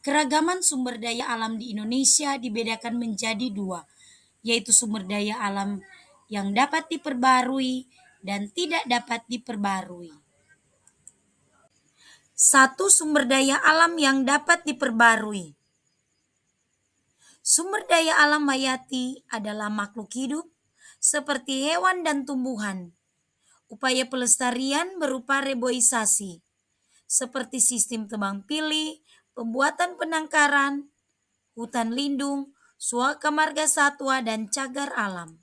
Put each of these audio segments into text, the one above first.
Keragaman sumber daya alam di Indonesia dibedakan menjadi dua, yaitu sumber daya alam yang dapat diperbarui dan tidak dapat diperbarui. Satu, sumber daya alam yang dapat diperbarui. Sumber daya alam hayati adalah makhluk hidup seperti hewan dan tumbuhan. Upaya pelestarian berupa reboisasi, seperti sistem tebang pilih, pembuatan penangkaran, hutan lindung, suaka marga satwa, dan cagar alam.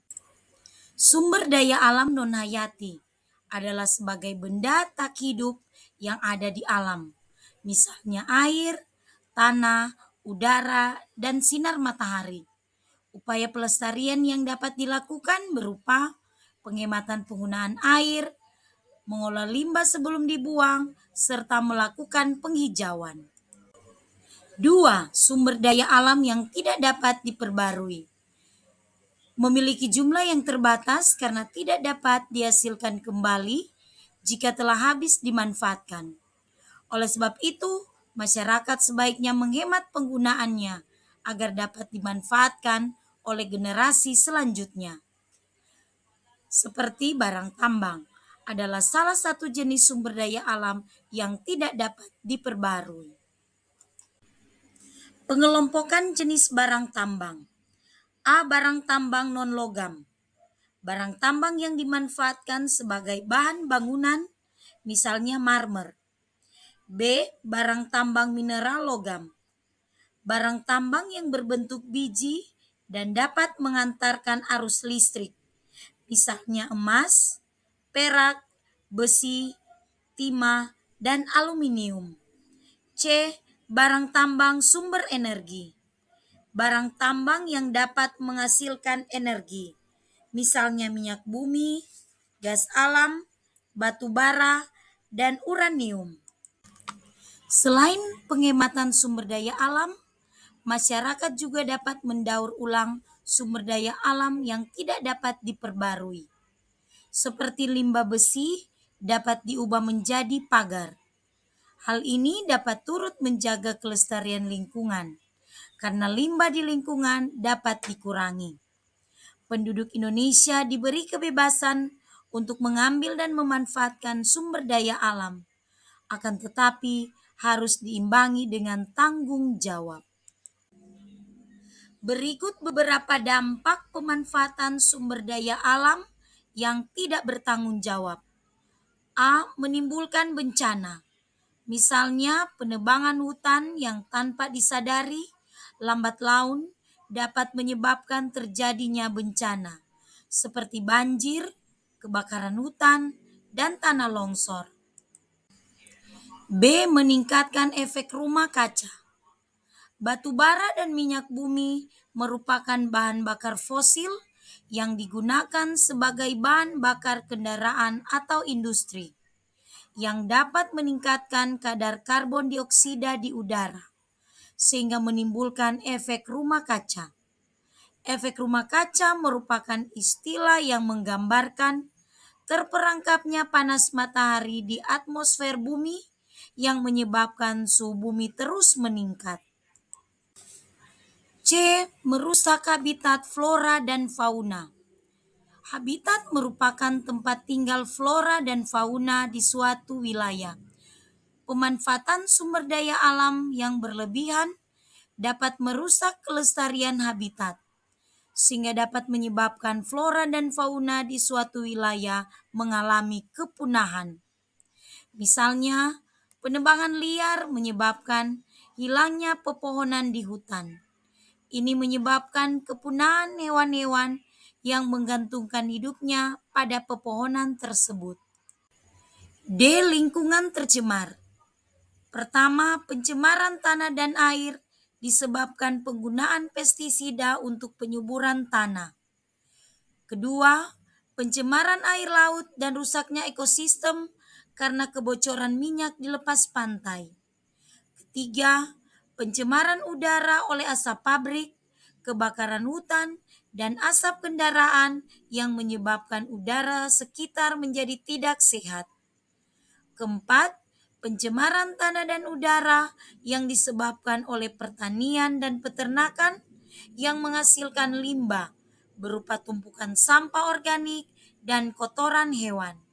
Sumber daya alam non-hayati adalah sebagai benda tak hidup yang ada di alam, misalnya air, tanah, udara, dan sinar matahari. Upaya pelestarian yang dapat dilakukan berupa penghematan penggunaan air, mengolah limbah sebelum dibuang, serta melakukan penghijauan. 2. Sumber daya alam yang tidak dapat diperbarui. Memiliki jumlah yang terbatas karena tidak dapat dihasilkan kembali jika telah habis dimanfaatkan. Oleh sebab itu, masyarakat sebaiknya menghemat penggunaannya agar dapat dimanfaatkan oleh generasi selanjutnya. Seperti barang tambang adalah salah satu jenis sumber daya alam yang tidak dapat diperbarui. Pengelompokan jenis barang tambang. A. Barang tambang non-logam. Barang tambang yang dimanfaatkan sebagai bahan bangunan, misalnya marmer. B. Barang tambang mineral logam. Barang tambang yang berbentuk biji dan dapat mengantarkan arus listrik, misalnya emas, perak, besi, timah, dan aluminium. C. Barang tambang sumber energi. Barang tambang yang dapat menghasilkan energi, misalnya minyak bumi, gas alam, batu bara, dan uranium. Selain penghematan sumber daya alam, masyarakat juga dapat mendaur ulang sumber daya alam yang tidak dapat diperbarui. Seperti limbah besi dapat diubah menjadi pagar. Hal ini dapat turut menjaga kelestarian lingkungan, karena limbah di lingkungan dapat dikurangi. Penduduk Indonesia diberi kebebasan untuk mengambil dan memanfaatkan sumber daya alam, akan tetapi harus diimbangi dengan tanggung jawab. Berikut beberapa dampak pemanfaatan sumber daya alam yang tidak bertanggung jawab. A. Menimbulkan bencana. Misalnya penebangan hutan yang tanpa disadari lambat laun dapat menyebabkan terjadinya bencana seperti banjir, kebakaran hutan, dan tanah longsor. B. Meningkatkan efek rumah kaca. Batu bara dan minyak bumi merupakan bahan bakar fosil yang digunakan sebagai bahan bakar kendaraan atau industri, yang dapat meningkatkan kadar karbon dioksida di udara, sehingga menimbulkan efek rumah kaca. Efek rumah kaca merupakan istilah yang menggambarkan terperangkapnya panas matahari di atmosfer bumi yang menyebabkan suhu bumi terus meningkat. C. Merusak habitat flora dan fauna. Habitat merupakan tempat tinggal flora dan fauna di suatu wilayah. Pemanfaatan sumber daya alam yang berlebihan dapat merusak kelestarian habitat, sehingga dapat menyebabkan flora dan fauna di suatu wilayah mengalami kepunahan. Misalnya, penebangan liar menyebabkan hilangnya pepohonan di hutan. Ini menyebabkan kepunahan hewan-hewan yang menggantungkan hidupnya pada pepohonan tersebut. D. Lingkungan tercemar. Pertama, pencemaran tanah dan air disebabkan penggunaan pestisida untuk penyuburan tanah. Kedua, pencemaran air laut dan rusaknya ekosistem karena kebocoran minyak di lepas pantai. Ketiga, pencemaran udara oleh asap pabrik, kebakaran hutan, dan asap kendaraan yang menyebabkan udara sekitar menjadi tidak sehat. Keempat, pencemaran tanah dan udara yang disebabkan oleh pertanian dan peternakan yang menghasilkan limbah berupa tumpukan sampah organik dan kotoran hewan.